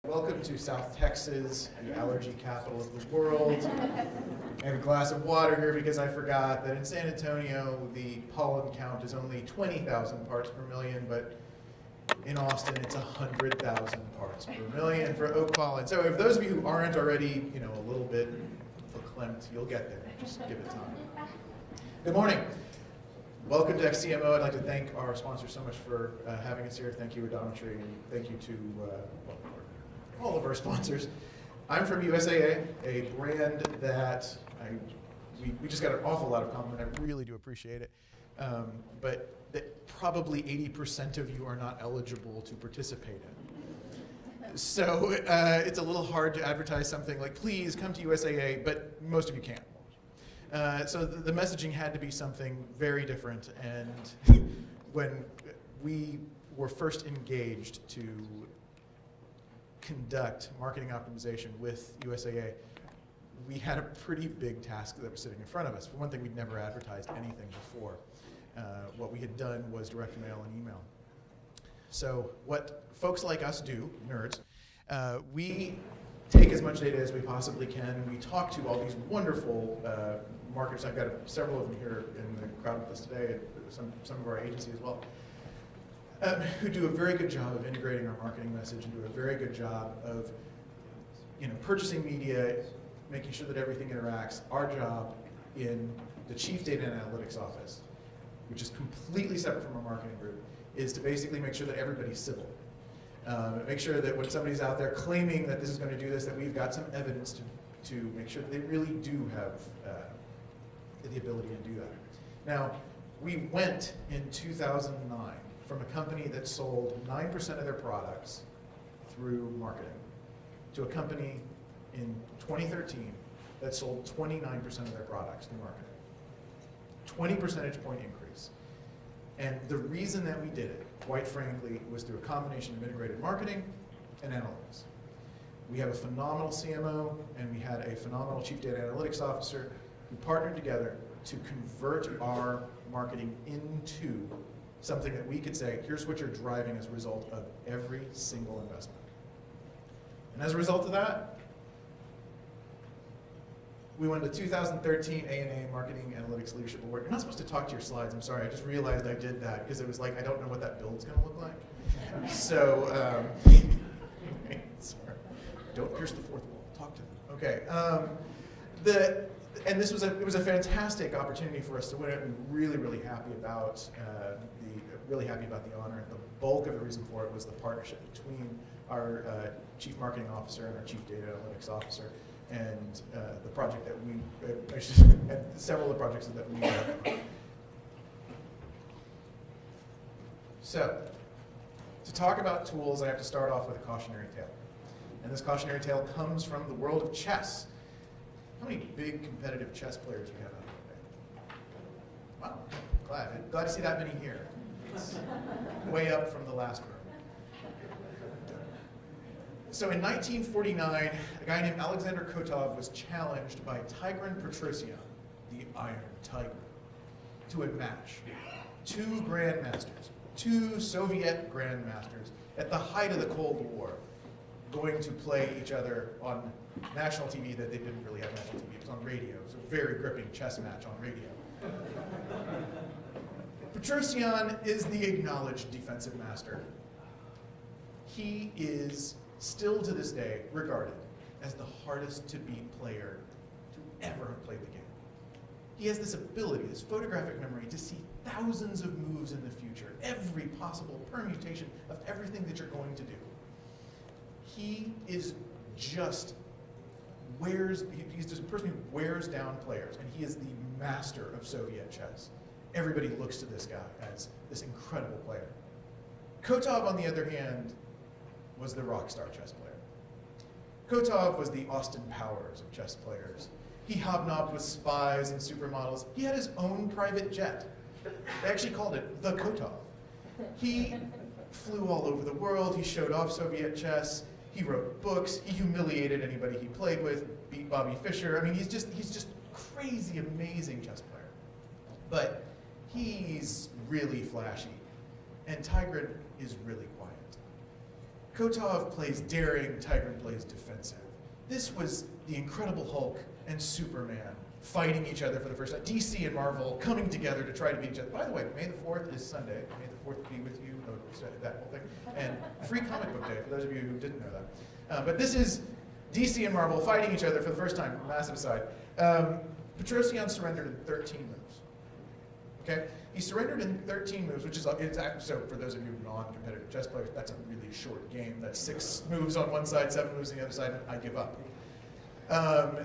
Welcome to South Texas, the allergy capital of the world. I have a glass of water here because I forgot that in San Antonio, the pollen count is only 20,000 parts per million, but in Austin, it's 100,000 parts per million for oak pollen. So if those of you who aren't already, a little bit verklempt, you'll get there. Just give it time. Good morning. Welcome to XCMO. I'd like to thank our sponsors so much for having us here. Thank you, Odometry, and thank you to all of our sponsors. I'm from USAA, a brand that we just got an awful lot of compliment. I really do appreciate it. But that probably 80% of you are not eligible to participate in. So it's a little hard to advertise something like, please come to USAA, but most of you can't. So the messaging had to be something very different. And when we were first engaged to conduct marketing optimization with USAA, we had a pretty big task that was sitting in front of us. For one thing, we'd never advertised anything before. What we had done was direct mail and email. So what folks like us do, nerds, we take as much data as we possibly can. We talk to all these wonderful marketers. I've got several of them here in the crowd with us today, and some of our agency as well, who do a very good job of integrating our marketing message and do a very good job of purchasing media, making sure that everything interacts. Our job in the Chief Data and Analytics Office, which is completely separate from our marketing group, is to basically make sure that everybody's civil. Make sure that when somebody's out there claiming that this is going to do this, that we've got some evidence to make sure that they really do have the ability to do that. Now, we went in 2009 from a company that sold 9% of their products through marketing to a company in 2013 that sold 29% of their products through marketing. 20 percentage point increase. And the reason that we did it, quite frankly, was through a combination of integrated marketing and analytics. We have a phenomenal CMO, and we had a phenomenal Chief Data Analytics Officer who partnered together to convert our marketing into something that we could say, here's what you're driving as a result of every single investment. And as a result of that, we won the 2013 ANA Marketing Analytics Leadership Award. You're not supposed to talk to your slides, I'm sorry. I just realized I did that because it was like, I don't know what that build's going to look like. So, sorry. Don't pierce the fourth wall, talk to them. Okay. And it was a fantastic opportunity for us to win it. We're really, really happy about the honor. The bulk of the reason for it was the partnership between our Chief Marketing Officer and our Chief Data Analytics Officer, and the project that and several of the projects that we worked on. So, to talk about tools, I have to start off with a cautionary tale. And this cautionary tale comes from the world of chess. How many big competitive chess players we have out there? Wow, glad to see that many here. It's way up from the last room. So in 1949, a guy named Alexander Kotov was challenged by Tigran Petrosian, the Iron Tiger, to a match. Two grandmasters, two Soviet grandmasters, at the height of the Cold War, going to play each other on national TV that they didn't really have national TV. It was on radio. It was a very gripping chess match on radio. Petrosian is the acknowledged defensive master. He is still to this day regarded as the hardest to beat player to ever have played the game. He has this ability, this photographic memory, to see thousands of moves in the future, every possible permutation of everything that you're going to do. He is just he's just a person who wears down players, and he is the master of Soviet chess. Everybody looks to this guy as this incredible player. Kotov, on the other hand, was the rock star chess player. Kotov was the Austin Powers of chess players. He hobnobbed with spies and supermodels. He had his own private jet. They actually called it the Kotov. He flew all over the world. He showed off Soviet chess. He wrote books. He humiliated anybody he played with, beat Bobby Fischer. I mean, he's just crazy, amazing chess player. But he's really flashy, and Tigran is really quiet. Kotov plays daring, Tigran plays defensive. This was the Incredible Hulk and Superman fighting each other for the first time. DC and Marvel coming together to try to beat each other. By the way, May the 4th is Sunday. May the 4th be with you. Oh, that whole thing. And free comic book day, for those of you who didn't know that. But this is DC and Marvel fighting each other for the first time. Massive aside. Petrosian surrendered in 13 moves. Okay? He surrendered in 13 moves, which is, so for those of you non-competitive chess players, that's a really short game. That's 6 moves on one side, 7 moves on the other side, and I give up.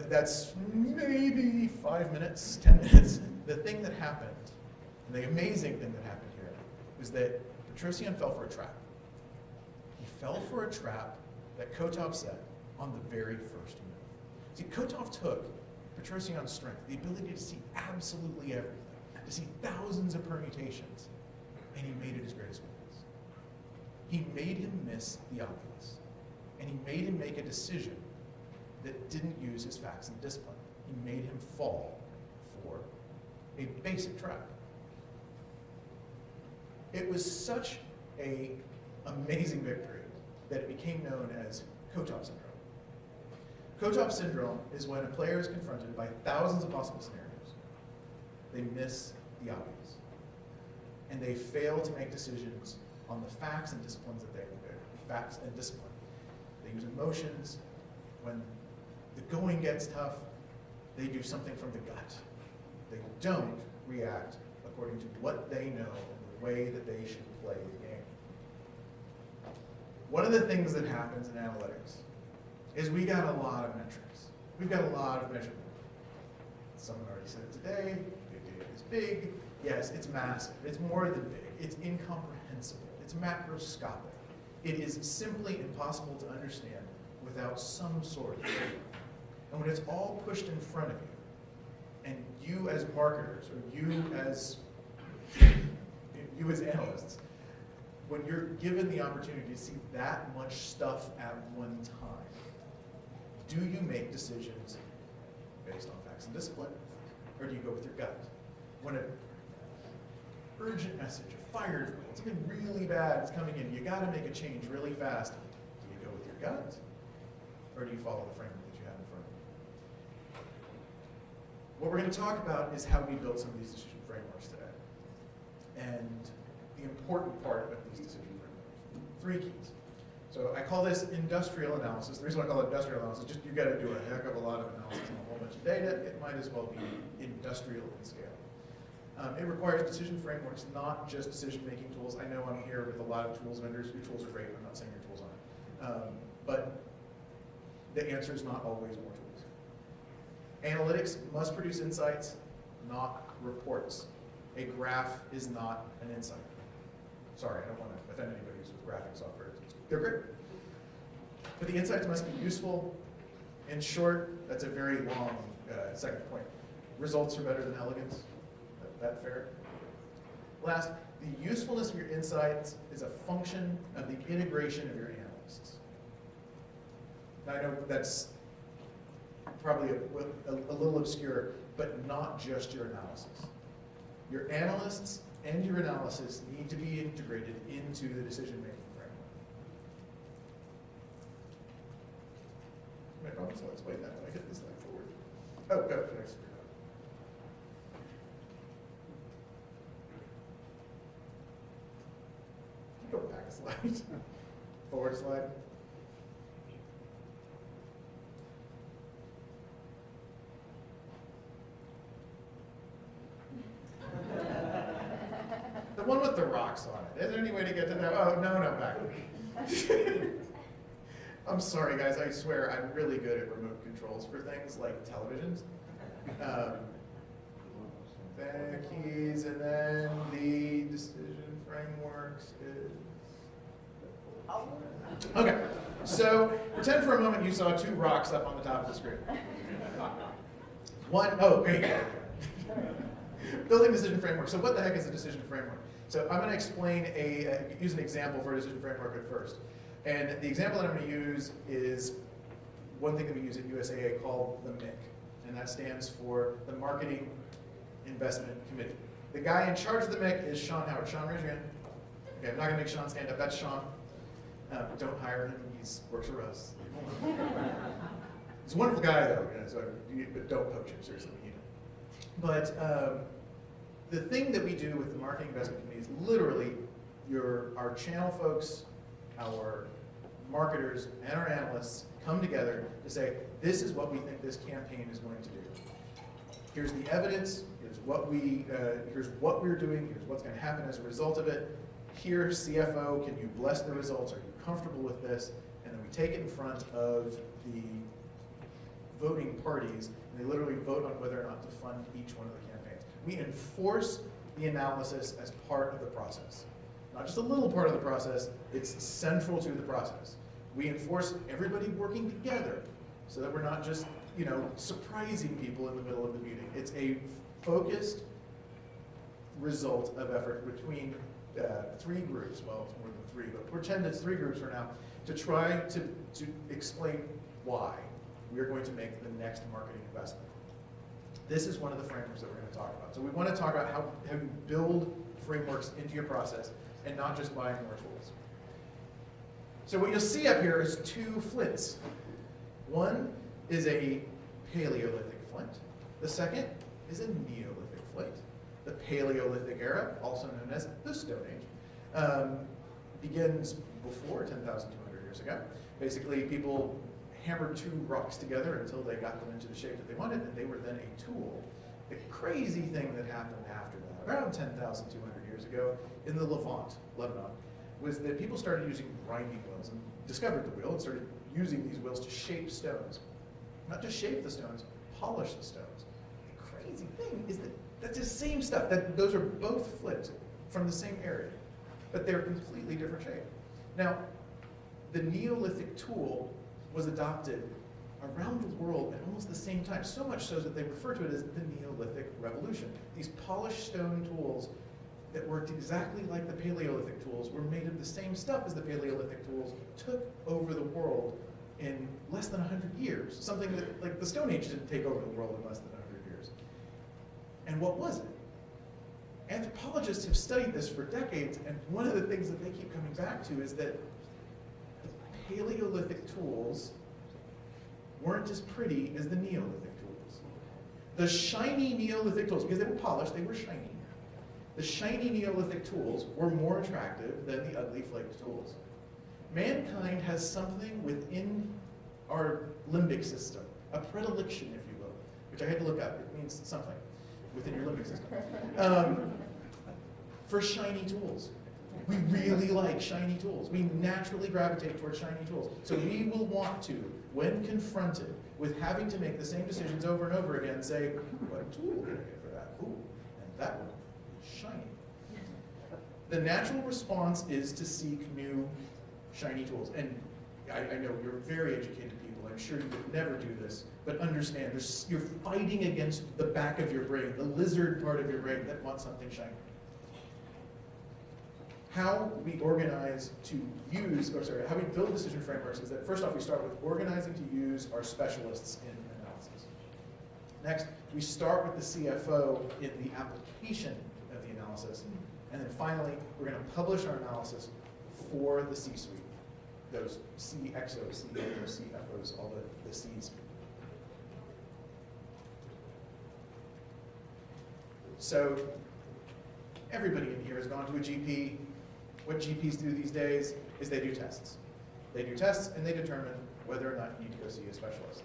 That's maybe 5 minutes, 10 minutes. The thing that happened, and the amazing thing that happened here, was that Petrosian fell for a trap. He fell for a trap that Kotov set on the very first move. See, Kotov took Petrosian's strength, the ability to see absolutely everything, to see thousands of permutations, and he made it his greatest weakness. He made him miss the obvious, and he made him make a decision that didn't use his facts and discipline. He made him fall for a basic trap. It was such an amazing victory that it became known as Kotov syndrome. Kotov syndrome is when a player is confronted by thousands of possible scenarios. They miss the obvious, and they fail to make decisions on the facts and disciplines that they have. Facts and discipline. They use emotions. When the going gets tough, they do something from the gut. They don't react according to what they know and the way that they should play the game. One of the things that happens in analytics is we got a lot of metrics. We've got a lot of measurement. Someone already said it today, big data is big. Yes, it's massive. It's more than big. It's incomprehensible. It's macroscopic. It is simply impossible to understand without some sort of framework. And when it's all pushed in front of you, and you as marketers, or you as analysts, when you're given the opportunity to see that much stuff at one time, do you make decisions based on facts and discipline, or do you go with your gut? When an urgent message, a fire drill, something really bad is coming in, you gotta make a change really fast, do you go with your gut, or do you follow the framework that you have in front of you? What we're going to talk about is how we build some of these decision frameworks today. And the important part of these decision frameworks. 3 keys. So I call this industrial analysis. The reason why I call it industrial analysis is just you've got to do a heck of a lot of analysis on a whole bunch of data. It might as well be industrial in scale. It requires decision frameworks, not just decision-making tools. I know I'm here with a lot of tools vendors. Your tools are great. I'm not saying your tools aren't. But the answer is not always more tools. Analytics must produce insights, not reports. A graph is not an insight. Sorry, I don't want to offend anybody who's with graphic software. They're great. But the insights must be useful. In short, that's a very long second point. Results are better than elegance. That fair? Last, the usefulness of your insights is a function of the integration of your analysts. Now, I know that's probably a little obscure, but not just your analysis. Your analysts and your analysis need to be integrated into the decision-making framework. My promise, I'll explain that when I hit this slide forward. Oh, go, next. Go back a slide. Forward slide. The one with the rocks on it. Is there any way to get to that? Oh, no, back. I'm sorry, guys. I swear I'm really good at remote controls for things like televisions. Back keys, and then the decision frameworks is... Okay, so pretend for a moment you saw 2 rocks up on the top of the screen. Great. Building decision framework. So what the heck is a decision framework? So I'm going to explain use an example for a decision framework at first. And the example that I'm going to use is one thing that we use at USAA called the MIC. And that stands for the Marketing Investment Committee. The guy in charge of the MIC is Sean Howard. Sean, raise your hand. Okay, I'm not going to make Sean stand up. That's Sean. Don't hire him, he works for us. He's a wonderful guy though, but don't poach him, seriously. But the thing that we do with the marketing investment committee is literally our channel folks, our marketers, and our analysts come together to say, this is what we think this campaign is going to do. Here's the evidence, here's what we're doing, here's what's going to happen as a result of it. Here, CFO, can you bless the results? Are you comfortable with this? And then we take it in front of the voting parties, and they literally vote on whether or not to fund each one of the campaigns. We enforce the analysis as part of the process. Not just a little part of the process, it's central to the process. We enforce everybody working together so that we're not just, surprising people in the middle of the meeting. It's a focused result of effort between three groups. Well, it's more than three, but pretend it's three groups for now, to try to explain why we are going to make the next marketing investment. This is one of the frameworks that we're going to talk about. So we want to talk about how you build frameworks into your process and not just buying more tools. So what you'll see up here is two flints. One is a Paleolithic flint. The second is a Neolithic flint. The Paleolithic era, also known as the Stone Age, begins before 10,200 years ago. Basically, people hammered two rocks together until they got them into the shape that they wanted, and they were then a tool. The crazy thing that happened after that, around 10,200 years ago, in the Levant, Lebanon, was that people started using grinding wheels and discovered the wheel and started using these wheels to shape stones. Not just shape the stones, polish the stones. The crazy thing is that that's the same stuff. Those are both flint from the same area, but they're completely different shape. Now, the Neolithic tool was adopted around the world at almost the same time, so much so that they refer to it as the Neolithic Revolution. These polished stone tools that worked exactly like the Paleolithic tools were made of the same stuff as the Paleolithic tools, took over the world in less than 100 years. Something that, like, the Stone Age didn't take over the world in less than 100 years. And what was it? Anthropologists have studied this for decades, and one of the things that they keep coming back to is that the Paleolithic tools weren't as pretty as the Neolithic tools. The shiny Neolithic tools, because they were polished, they were shiny. The shiny Neolithic tools were more attractive than the ugly flaked tools. Mankind has something within our limbic system, a predilection, if you will, which I had to look up. It means something within your limbic system, for shiny tools. We really like shiny tools. We naturally gravitate towards shiny tools. So we will want to, when confronted with having to make the same decisions over and over again, say, what tool can I get for that? Ooh, and that one is shiny. The natural response is to seek new shiny tools. And I know you're very educated people. I'm sure you would never do this, but understand, you're fighting against the back of your brain, the lizard part of your brain that wants something shiny. How we organize to use, how we build decision frameworks is that first off, we start with organizing to use our specialists in analysis. Next, we start with the CFO in the application of the analysis. And then finally, we're going to publish our analysis for the C-suite. Those CXOs, CEOs, CFOs, all the Cs. So everybody in here has gone to a GP. What GPs do these days is they do tests. They do tests and they determine whether or not you need to go see a specialist.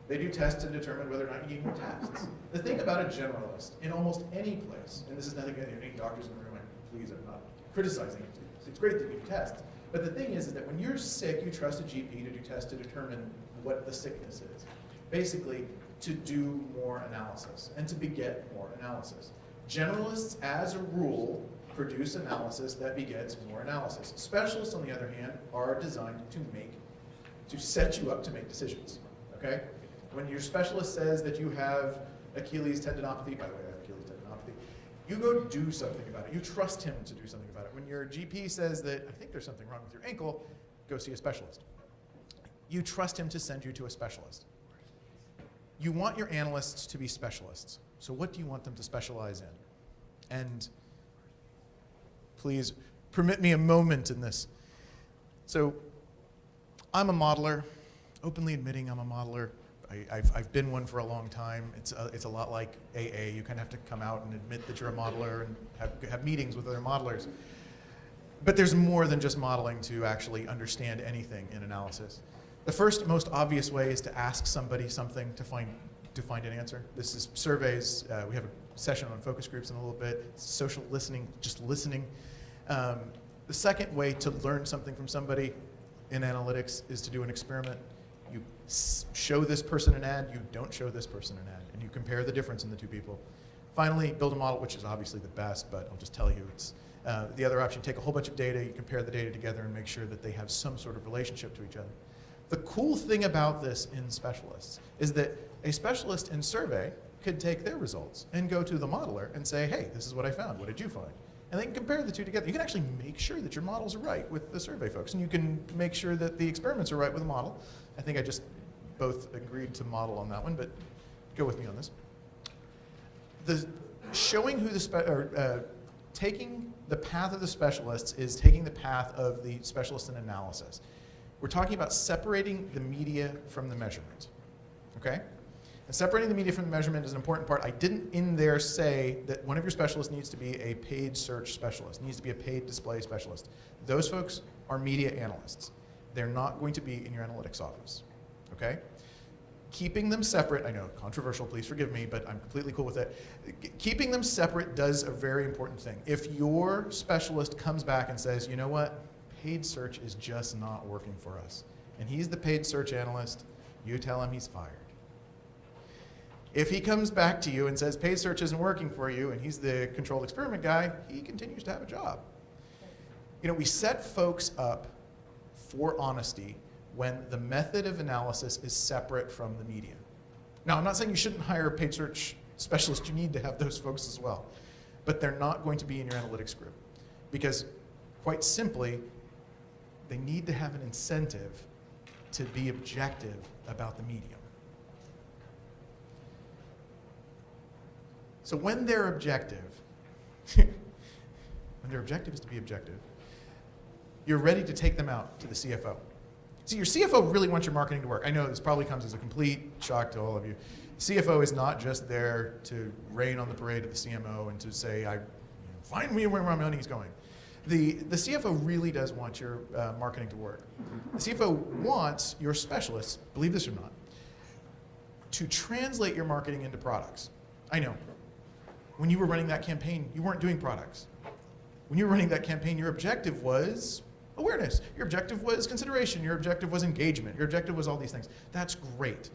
They do tests to determine whether or not you need more tests. The thing about a generalist, in almost any place, and this is nothing against any doctors in the room, please, I'm not criticizing it. It's great that you do tests. But the thing is that when you're sick, you trust a GP to do tests to determine what the sickness is. Basically, to do more analysis and to beget more analysis. Generalists, as a rule, produce analysis that begets more analysis. Specialists, on the other hand, are designed to set you up to make decisions, okay? When your specialist says that you have Achilles tendinopathy, by the way, I have Achilles tendinopathy, you go do something about it. You trust him to do something about it. When your GP says that, I think there's something wrong with your ankle, go see a specialist. You trust him to send you to a specialist. You want your analysts to be specialists. So what do you want them to specialize in? And please permit me a moment in this. So I'm a modeler, openly admitting I'm a modeler. I've been one for a long time. It's a lot like AA. You kind of have to come out and admit that you're a modeler and have meetings with other modelers. But there's more than just modeling to actually understand anything in analysis. The first, most obvious way is to ask somebody something to find an answer. This is surveys. We have a session on focus groups in a little bit. Social listening, just listening. The second way to learn something from somebody in analytics is to do an experiment. You show this person an ad, you don't show this person an ad, and you compare the difference in the two people. Finally, build a model, which is obviously the best, but I'll just tell you, it's the other option. Take a whole bunch of data, you compare the data together and make sure that they have some sort of relationship to each other. The cool thing about this in specialists is that a specialist in survey could take their results and go to the modeler and say, hey, this is what I found, what did you find? And they can compare the two together. You can actually make sure that your models are right with the survey folks, and you can make sure that the experiments are right with the model. I think I just both agreed to model on that one, but go with me on this. Showing who taking the path of the specialists is taking the path of the specialist in analysis. We're talking about separating the media from the measurement, okay? And separating the media from the measurement is an important part. I didn't in there say that one of your specialists needs to be a paid search specialist, needs to be a paid display specialist. Those folks are media analysts. They're not going to be in your analytics office, okay? Keeping them separate, I know, controversial, please forgive me, but I'm completely cool with it. Keeping them separate does a very important thing. If your specialist comes back and says, you know what, paid search is just not working for us, and he's the paid search analyst, you tell him he's fired. If he comes back to you and says paid search isn't working for you, and he's the controlled experiment guy, he continues to have a job. You know, we set folks up for honesty when the method of analysis is separate from the media. Now, I'm not saying you shouldn't hire a paid search specialist. You need to have those folks as well. But they're not going to be in your analytics group because, quite simply, they need to have an incentive to be objective about the medium. So when their objective is to be objective, you're ready to take them out to the CFO. See, your CFO really wants your marketing to work. I know this probably comes as a complete shock to all of you. CFO is not just there to rain on the parade of the CMO and to say, find me where my money's going. The CFO really does want your marketing to work. The CFO wants your specialists, believe this or not, to translate your marketing into products. I know. When you were running that campaign, you weren't doing products. When you were running that campaign, your objective was awareness. Your objective was consideration. Your objective was engagement. Your objective was all these things. That's great.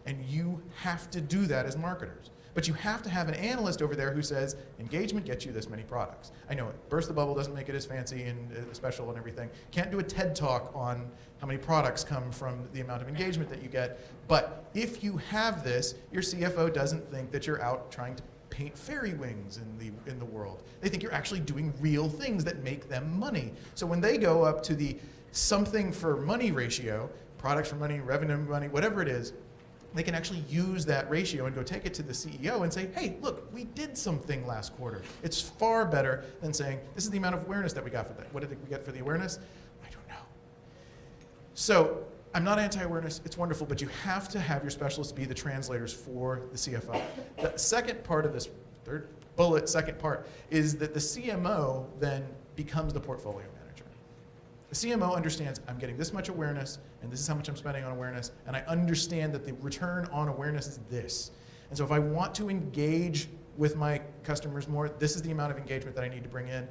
And you have to do that as marketers. But you have to have an analyst over there who says, engagement gets you this many products. I know it. Burst the bubble doesn't make it as fancy and special and everything. Can't do a TED talk on how many products come from the amount of engagement that you get. But if you have this, your CFO doesn't think that you're out trying to paint fairy wings in the world. They think you're actually doing real things that make them money. So when they go up to the something for money ratio, products for money, revenue money, whatever it is, they can actually use that ratio and go take it to the CEO and say, hey, look, we did something last quarter. It's far better than saying, this is the amount of awareness that we got for that. What did we get for the awareness? I don't know. So I'm not anti-awareness, it's wonderful, but you have to have your specialists be the translators for the CFO. The second part of this, third bullet, second part, is that the CMO then becomes the portfolio manager. The CMO understands, I'm getting this much awareness, and this is how much I'm spending on awareness, and I understand that the return on awareness is this. And so if I want to engage with my customers more, this is the amount of engagement that I need to bring in.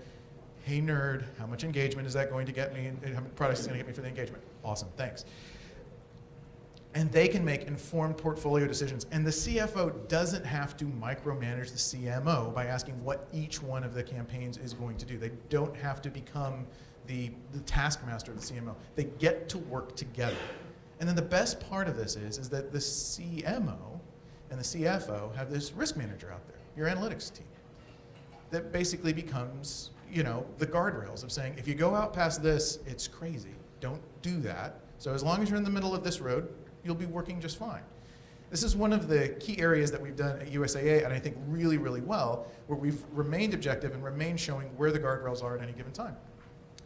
Hey nerd, how much engagement is that going to get me, and how many products is it going to get me for the engagement? Awesome, thanks. And they can make informed portfolio decisions. And the CFO doesn't have to micromanage the CMO by asking what each one of the campaigns is going to do. They don't have to become the taskmaster of the CMO. They get to work together. And then the best part of this is that the CMO and the CFO have this risk manager out there, your analytics team, that basically becomes, the guardrails of saying, if you go out past this, it's crazy. Don't do that. So as long as you're in the middle of this road, you'll be working just fine. This is one of the key areas that we've done at USAA, and I think really, really well, where we've remained objective and remained showing where the guardrails are at any given time.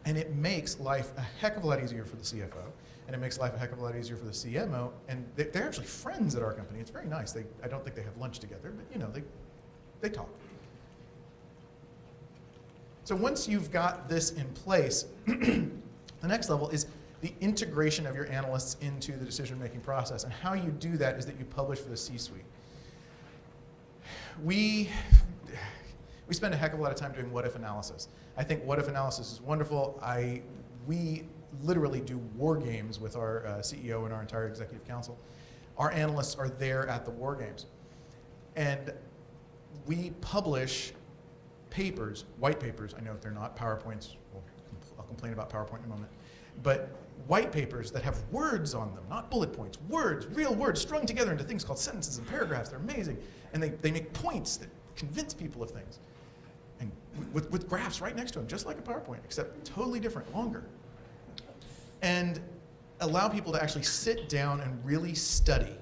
And it makes life a heck of a lot easier for the CFO, and it makes life a heck of a lot easier for the CMO, and they're actually friends at our company. It's very nice. I don't think they have lunch together, but they talk. So once you've got this in place, the next level is the integration of your analysts into the decision-making process. And how you do that is that you publish for the C-suite. We spend a heck of a lot of time doing what-if analysis. I think what-if analysis is wonderful. We literally do war games with our CEO and our entire executive council. Our analysts are there at the war games. And we publish papers, white papers. I know they're not PowerPoints. Well, I'll complain about PowerPoint in a moment. But white papers that have words on them, not bullet points, words, real words strung together into things called sentences and paragraphs. They're amazing. And they make points that convince people of things. And with graphs right next to them, just like a PowerPoint, except totally different, longer. And allow people to actually sit down and really study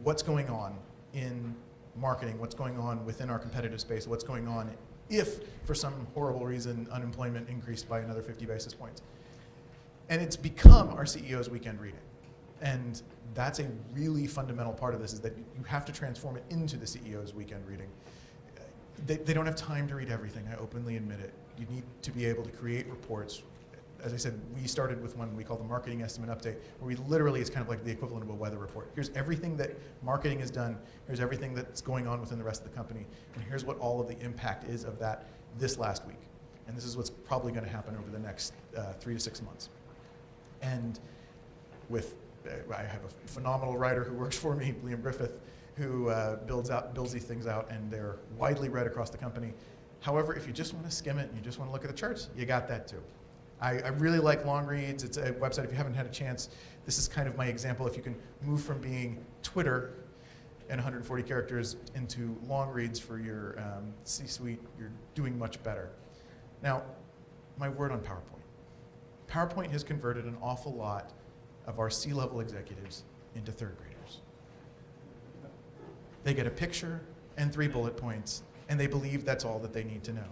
what's going on in marketing, what's going on within our competitive space, what's going on if, for some horrible reason, unemployment increased by another 50 basis points. And it's become our CEO's weekend reading. And that's a really fundamental part of this, is that you have to transform it into the CEO's weekend reading. They don't have time to read everything, I openly admit it. You need to be able to create reports. As I said, we started with one we call the Marketing Estimate Update, where we literally, it's kind of like the equivalent of a weather report. Here's everything that marketing has done, here's everything that's going on within the rest of the company, and here's what all of the impact is of that this last week. And this is what's probably going to happen over the next 3 to 6 months. And I have a phenomenal writer who works for me, Liam Griffith, who builds these things out, and they're widely read across the company. However, if you just want to skim it and you just want to look at the charts, you got that too. I really like long reads. It's a website, if you haven't had a chance, this is kind of my example. If you can move from being Twitter and 140 characters into long reads for your C-suite, you're doing much better. Now, my word on PowerPoint. PowerPoint has converted an awful lot of our C-level executives into third graders. They get a picture and 3 bullet points, and they believe that's all that they need to know.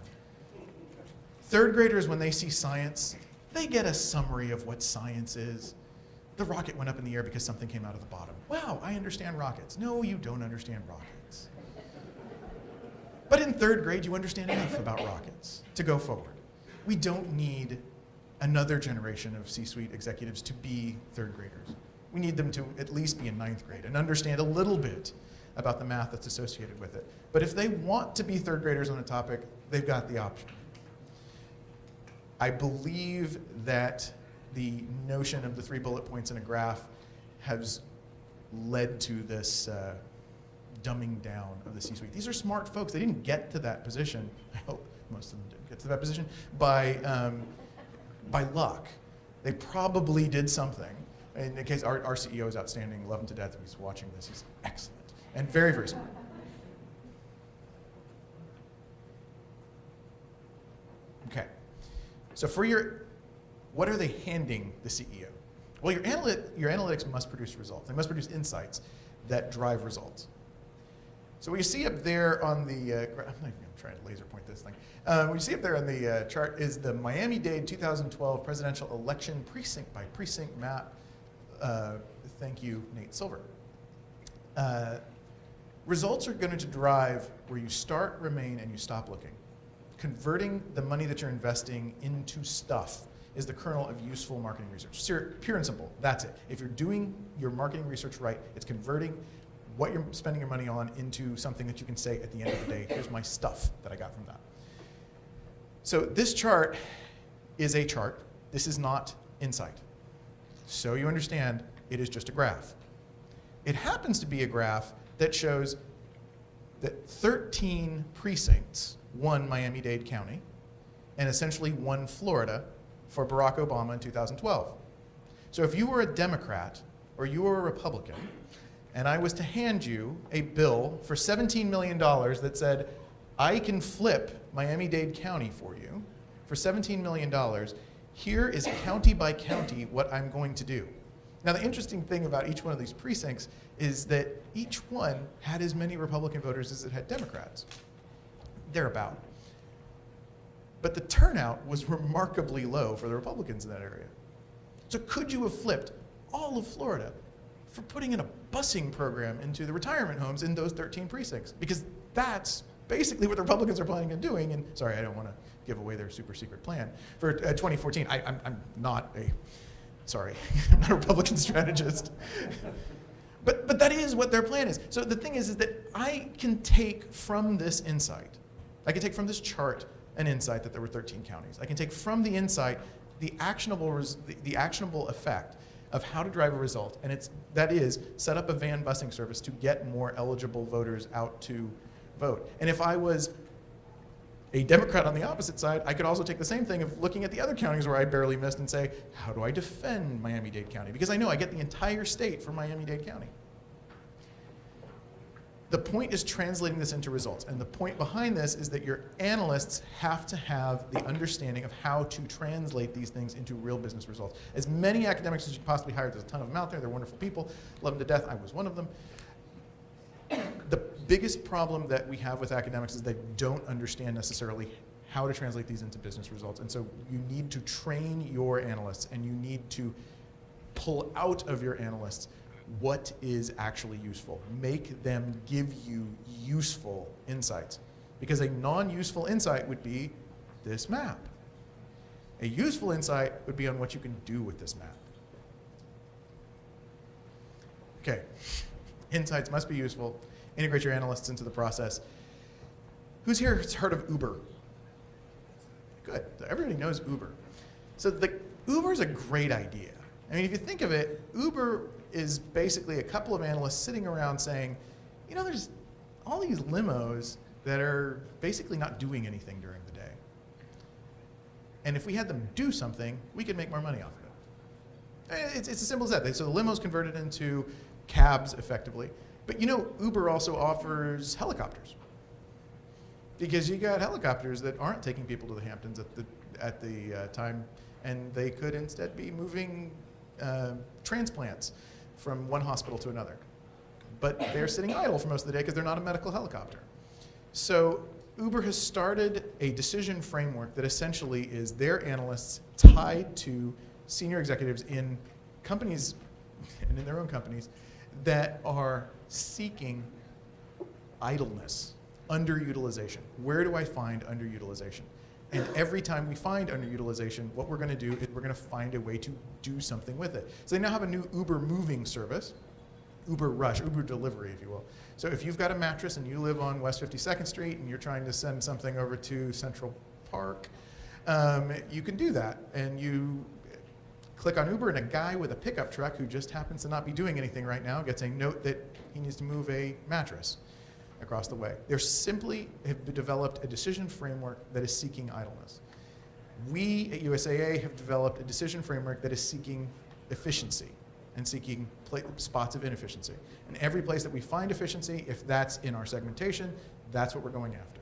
Third graders, when they see science, they get a summary of what science is. The rocket went up in the air because something came out of the bottom. Wow, I understand rockets. No, you don't understand rockets. But in third grade, you understand enough about rockets to go forward. We don't need another generation of C-suite executives to be third graders. We need them to at least be in 9th grade and understand a little bit about the math that's associated with it. But if they want to be third graders on a topic, they've got the option. I believe that the notion of the 3 bullet points in a graph has led to this dumbing down of the C-suite. These are smart folks. They didn't get to that position. I hope most of them didn't get to that position by luck. They probably did something. In the case, our CEO is outstanding. Love him to death. If he's watching this, he's excellent and very, very smart. Okay. So what are they handing the CEO? Well, your analytics must produce results. They must produce insights that drive results. So what you see up there on the, I'm not even trying to laser point this thing. What you see up there on the chart is the Miami-Dade 2012 presidential election precinct by precinct map. Thank you, Nate Silver. Results are going to drive where you start, remain, and you stop looking. Converting the money that you're investing into stuff is the kernel of useful marketing research. Pure and simple, that's it. If you're doing your marketing research right, it's converting what you're spending your money on into something that you can say at the end of the day, here's my stuff that I got from that. So this chart is a chart. This is not insight. So you understand, it is just a graph. It happens to be a graph that shows that 13 precincts won Miami-Dade County and essentially won Florida for Barack Obama in 2012. So if you were a Democrat or you were a Republican and I was to hand you a bill for $17 million that said, I can flip Miami-Dade County for you for $17 million, here is county by county what I'm going to do. Now the interesting thing about each one of these precincts is that each one had as many Republican voters as it had Democrats. Thereabout. But the turnout was remarkably low for the Republicans in that area. So could you have flipped all of Florida for putting in a busing program into the retirement homes in those 13 precincts? Because that's basically what the Republicans are planning on doing. And sorry, I don't want to give away their super secret plan. For 2014, I'm not a, sorry, I'm not a Republican strategist. But that is what their plan is. So the thing is that I can take from this insight, I can take from this chart an insight that there were 13 counties. I can take from the insight the actionable effect of how to drive a result, and that is set up a van busing service to get more eligible voters out to vote. And if I was a Democrat on the opposite side, I could also take the same thing of looking at the other counties where I barely missed and say, how do I defend Miami-Dade County? Because I know I get the entire state from Miami-Dade County. The point is translating this into results, and the point behind this is that your analysts have to have the understanding of how to translate these things into real business results. As many academics as you can possibly hire, there's a ton of them out there, they're wonderful people, love them to death, I was one of them. The biggest problem that we have with academics is they don't understand necessarily how to translate these into business results, and so you need to train your analysts, and you need to pull out of your analysts what is actually useful. Make them give you useful insights. Because a non-useful insight would be this map. A useful insight would be on what you can do with this map. Okay, insights must be useful. Integrate your analysts into the process. Who's here has heard of Uber? Good, everybody knows Uber. So Uber is a great idea. I mean, if you think of it, Uber is basically a couple of analysts sitting around saying, you know, there's all these limos that are basically not doing anything during the day. And if we had them do something, we could make more money off of it. It's as simple as that. So the limos converted into cabs effectively. But you know, Uber also offers helicopters. Because you got helicopters that aren't taking people to the Hamptons at the time, and they could instead be moving transplants from one hospital to another. But they're sitting idle for most of the day because they're not a medical helicopter. So Uber has started a decision framework that essentially is their analysts tied to senior executives in companies and in their own companies that are seeking idleness, underutilization. Where do I find underutilization? And every time we find underutilization, what we're going to do is we're going to find a way to do something with it. So they now have a new Uber moving service, Uber Rush, Uber Delivery, if you will. So if you've got a mattress and you live on West 52nd Street and you're trying to send something over to Central Park, you can do that. And you click on Uber, and a guy with a pickup truck who just happens to not be doing anything right now gets a note that he needs to move a mattress across the way. They simply have developed a decision framework that is seeking idleness. We at USAA have developed a decision framework that is seeking efficiency and seeking spots of inefficiency. And every place that we find efficiency, if that's in our segmentation, that's what we're going after.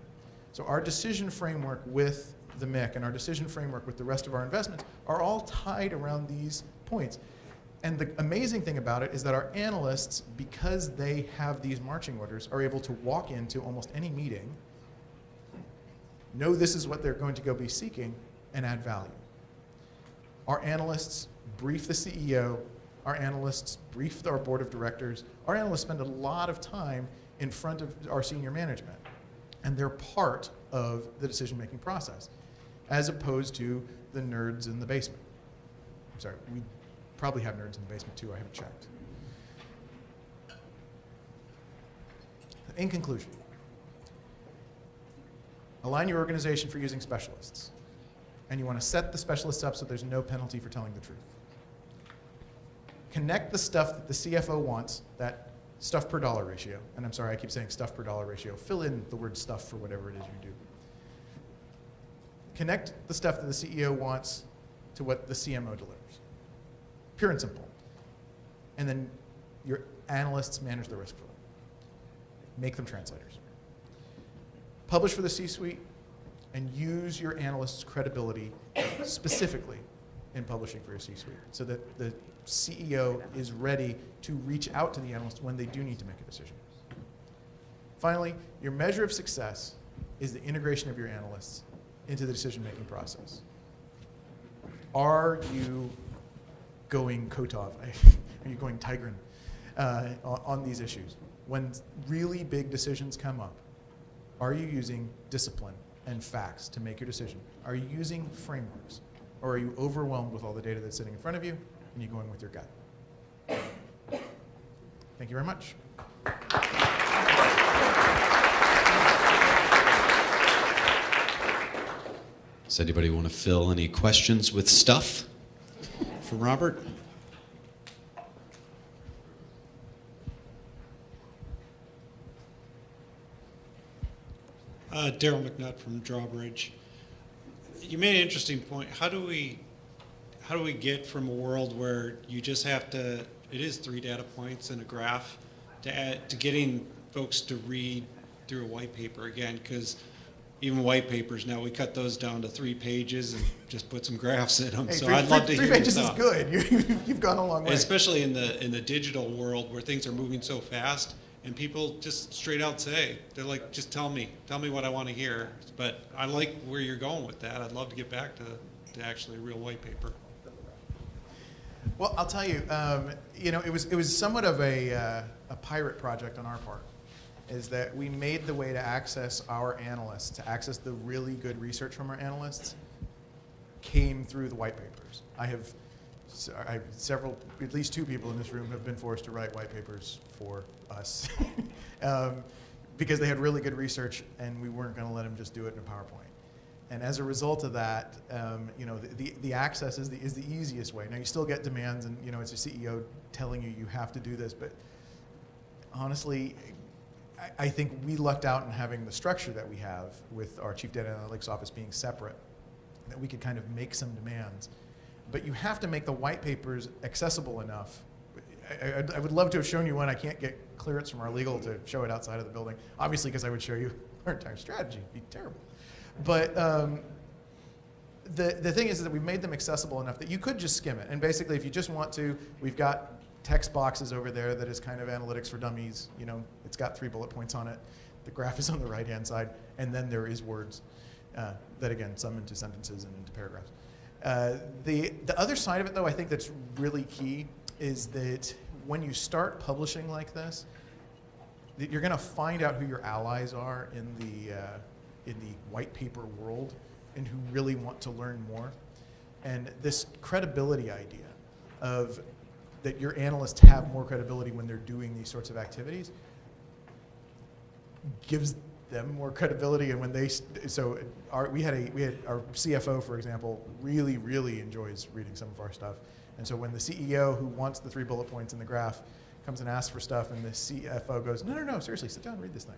So our decision framework with the MIC and our decision framework with the rest of our investments are all tied around these points. And the amazing thing about it is that our analysts, because they have these marching orders, are able to walk into almost any meeting, know this is what they're going to go be seeking, and add value. Our analysts brief the CEO, our analysts brief our board of directors, our analysts spend a lot of time in front of our senior management, and they're part of the decision-making process, as opposed to the nerds in the basement. I'm sorry, we probably have nerds in the basement too, I haven't checked. In conclusion, align your organization for using specialists. And you want to set the specialists up so there's no penalty for telling the truth. Connect the stuff that the CFO wants, that stuff per dollar ratio. And I'm sorry, I keep saying stuff per dollar ratio. Fill in the word stuff for whatever it is you do. Connect the stuff that the CEO wants to what the CMO delivers. Pure and simple. And then your analysts manage the risk for them. Make them translators. Publish for the C-suite and use your analyst's credibility specifically in publishing for your C-suite so that the CEO is ready to reach out to the analyst when they do need to make a decision. Finally, your measure of success is the integration of your analysts into the decision-making process. Are you going Kotov? Are you going Tigran on these issues? When really big decisions come up, are you using discipline and facts to make your decision? Are you using frameworks? Or are you overwhelmed with all the data that's sitting in front of you and you're going with your gut? Thank you very much. Does anybody want to fill any questions with stuff for Robert? Daryl McNutt from Drawbridge. You made an interesting point. How do we get from a world where you just have to, it is 3 data points and a graph, to getting folks to read through a white paper again? Because even white papers now, we cut those down to 3 pages and just put some graphs in them. Hey, so I'd love to hear 3 pages your is thought. good. You've gone a long way. Especially in the digital world where things are moving so fast. And people just straight out say, they're like, just tell me what I want to hear. But I like where you're going with that. I'd love to get back to actually a real white paper. Well, I'll tell you, it was somewhat of a pirate project on our part, is that we made the way to access our analysts, to access the really good research from our analysts, came through the white papers. I have several, at least 2 people in this room have been forced to write white papers for us because they had really good research and we weren't going to let them just do it in a PowerPoint. And as a result of that, the access is the easiest way. Now you still get demands, and it's your CEO telling you have to do this, but honestly, I think we lucked out in having the structure that we have with our Chief Data Analytics Office being separate, that we could kind of make some demands. But you have to make the white papers accessible enough. I would love to have shown you one. I can't get clearance from our legal to show it outside of the building, obviously, because I would show you our entire strategy. It'd be terrible. But the thing is that we've made them accessible enough that you could just skim it. And basically, if you just want to, we've got text boxes over there that is kind of analytics for dummies. It's got 3 bullet points on it. The graph is on the right-hand side. And then there is words that, again, sum into sentences and into paragraphs. The other side of it, though, I think that's really key is that when you start publishing like this, that you're going to find out who your allies are in the white paper world and who really want to learn more. And this credibility idea of that your analysts have more credibility when they're doing these sorts of activities gives them more credibility. And when they, we had our CFO, for example, really enjoys reading some of our stuff. And so when the CEO who wants the 3 bullet points in the graph comes and asks for stuff, and the CFO goes, no, seriously, sit down and read this thing.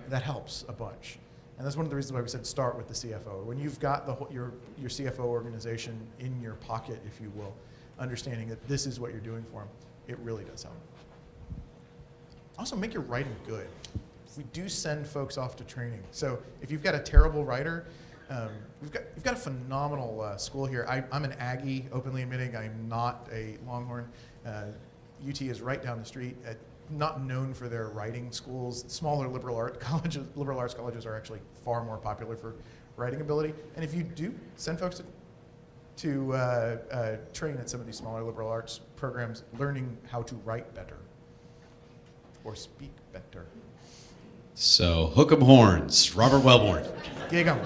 That helps a bunch. And that's one of the reasons why we said start with the CFO. When you've got your CFO organization in your pocket, if you will, understanding that this is what you're doing for them, it really does help. Also, make your writing good. We do send folks off to training. So if you've got a terrible writer, we've got a phenomenal school here. I'm an Aggie, openly admitting I'm not a Longhorn. UT is right down the street. Not known for their writing schools. Smaller liberal arts colleges are actually far more popular for writing ability. And if you do send folks to train at some of these smaller liberal arts programs, learning how to write better or speak better. So hook 'em horns, Robert Wellborn. Gig 'em.